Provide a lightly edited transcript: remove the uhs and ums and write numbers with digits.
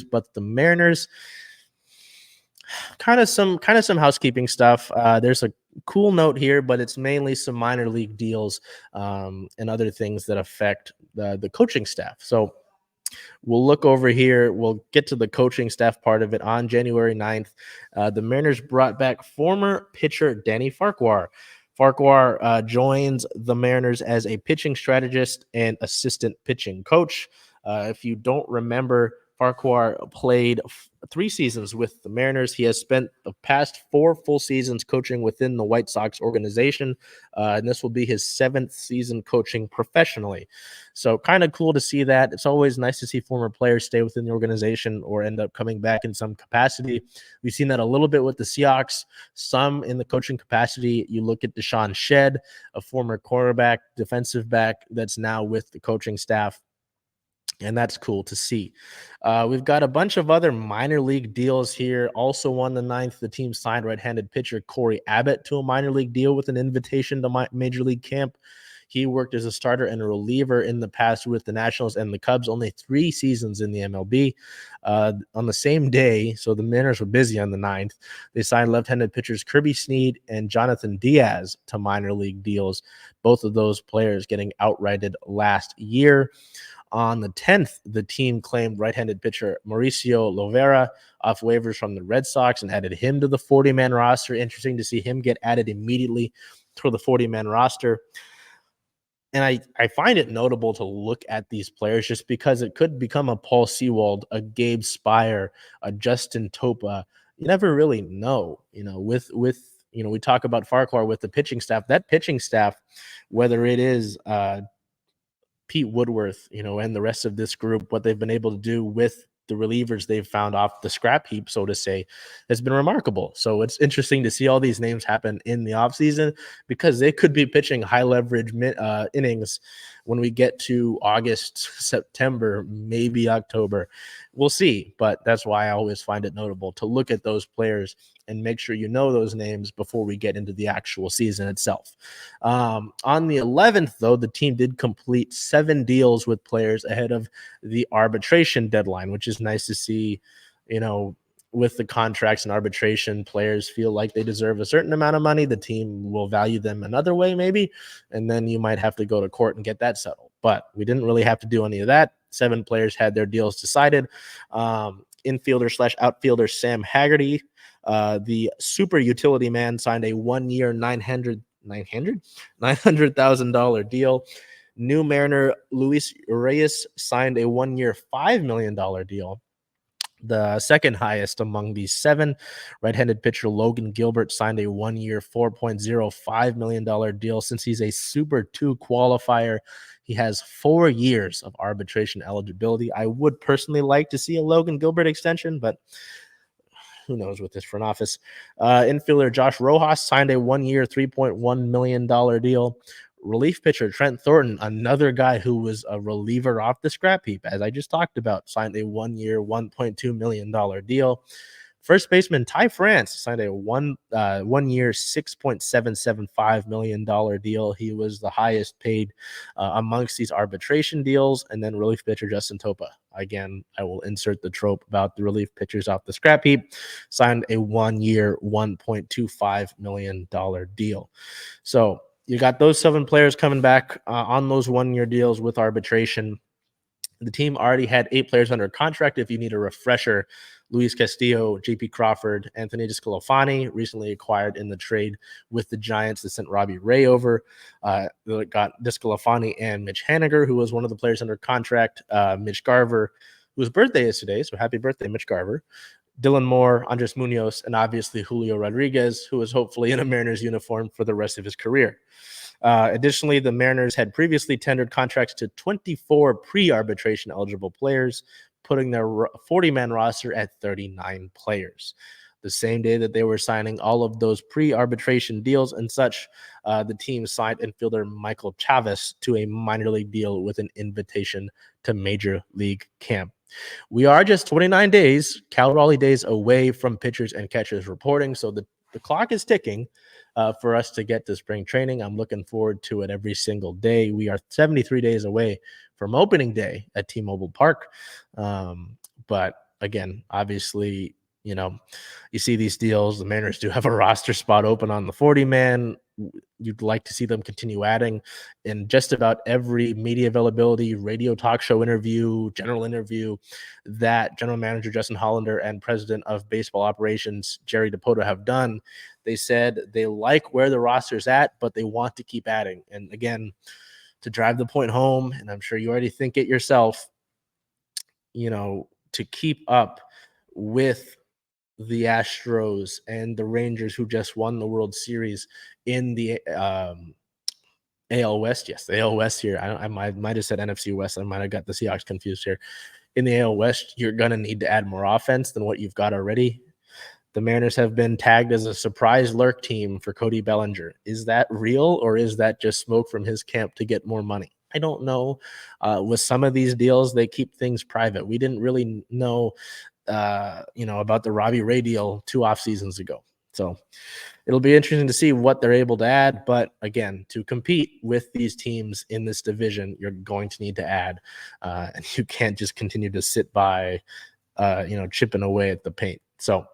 but the Mariners, kind of some housekeeping stuff. There's a cool note here, but it's mainly some minor league deals and other things that affect the coaching staff. So we'll look over here. We'll get to the coaching staff part of it. On January 9th, the Mariners brought back former pitcher Danny Farquhar. Farquhar joins the Mariners as a pitching strategist and assistant pitching coach. If you don't remember, Farquhar played 3 seasons with the Mariners. He has spent the past 4 full seasons coaching within the White Sox organization, and this will be his 7th season coaching professionally. So kind of cool to see that. It's always nice to see former players stay within the organization or end up coming back in some capacity. We've seen that a little bit with the Seahawks, some in the coaching capacity. You look at Deshaun Shedd, a former cornerback, defensive back that's now with the coaching staff. And that's cool to see. We've got a bunch of other minor league deals here. Also on the 9th, the team signed right-handed pitcher Corey Abbott to a minor league deal with an invitation to Major League Camp. He worked as a starter and a reliever in the past with the Nationals and the Cubs, only 3 seasons in the MLB. On the same day, so the Mariners were busy on the 9th, they signed left-handed pitchers Kirby Snead and Jonathan Diaz to minor league deals, both of those players getting outrighted last year. On the 10th, the team claimed right-handed pitcher Mauricio Lovera off waivers from the Red Sox and added him to the 40-man roster. Interesting to see him get added immediately to the 40-man roster. And I find it notable to look at these players just because it could become a Paul Sewald, a Gabe Spire, a Justin Topa. You never really know, with we talk about Farquhar with the pitching staff. That pitching staff, whether it is Pete Woodworth, and the rest of this group, what they've been able to do with the relievers they've found off the scrap heap, so to say, has been remarkable. So it's interesting to see all these names happen in the offseason because they could be pitching high leverage innings when we get to August, September, maybe October. We'll see, but that's why I always find it notable to look at those players and make sure you know those names before we get into the actual season itself. On the 11th, though, the team did complete 7 deals with players ahead of the arbitration deadline, which is nice to see. With the contracts and arbitration, players feel like they deserve a certain amount of money. The team will value them another way, maybe, and then you might have to go to court and get that settled. But we didn't really have to do any of that. 7 players had their deals decided. Infielder/outfielder Sam Haggerty, the super utility man, signed a 1-year $900,000 deal. New Mariner Luis Reyes signed a 1-year $5 million deal. The second highest among these 7, right-handed pitcher Logan Gilbert signed a 1-year $4.05 million deal. Since he's a Super 2 qualifier, he has 4 years of arbitration eligibility. I would personally like to see a Logan Gilbert extension, but who knows with this front office. Infielder Josh Rojas signed a 1-year $3.1 million deal. Relief pitcher Trent Thornton, another guy who was a reliever off the scrap heap, as I just talked about, signed a 1-year $1.2 million deal. First baseman Ty France signed a 1-year $6.775 million deal. He was the highest paid amongst these arbitration deals. And then relief pitcher Justin Topa. Again, I will insert the trope about the relief pitchers off the scrap heap, signed a 1-year $1.25 million deal. So you got those 7 players coming back on those 1-year deals with arbitration. The team already had 8 players under contract. If you need a refresher, Luis Castillo, JP Crawford, Anthony Desclafani, recently acquired in the trade with the Giants that sent Robbie Ray over. Got Desclafani and Mitch Haniger, who was one of the players under contract. Mitch Garver, whose birthday is today, so happy birthday, Mitch Garver. Dylan Moore, Andres Munoz, and obviously Julio Rodriguez, who is hopefully in a Mariners uniform for the rest of his career. Additionally, the Mariners had previously tendered contracts to 24 pre-arbitration eligible players, putting their 40-man roster at 39 players. The same day that they were signing all of those pre-arbitration deals and such, the team signed infielder Michael Chavez to a minor league deal with an invitation to Major League Camp. We are just 29 days, Cal Raleigh days away from pitchers and catchers reporting, so the clock is ticking for us to get to spring training. I'm looking forward to it every single day. We are 73 days away from opening day at T-Mobile Park, but again, obviously, you see these deals. The Mariners do have a roster spot open on the 40-man. You'd like to see them continue adding in just about every media availability, radio talk show interview, general interview that general manager Justin Hollander and president of baseball operations Jerry DePoto have done. They said they like where the roster's at, but they want to keep adding. And again, to drive the point home, and I'm sure you already think it yourself, to keep up with the Astros and the Rangers, who just won the World Series in the AL West. Yes, the AL West here. I might have said NFC West. I might have got the Seahawks confused here. In the AL West, you're going to need to add more offense than what you've got already. The Mariners have been tagged as a surprise lurk team for Cody Bellinger. Is that real, or is that just smoke from his camp to get more money? I don't know. With some of these deals, they keep things private. We didn't really know, about the Robbie Ray deal 2 off seasons ago. So it'll be interesting to see what they're able to add. But again, to compete with these teams in this division, you're going to need to add, and you can't just continue to sit by, chipping away at the paint. So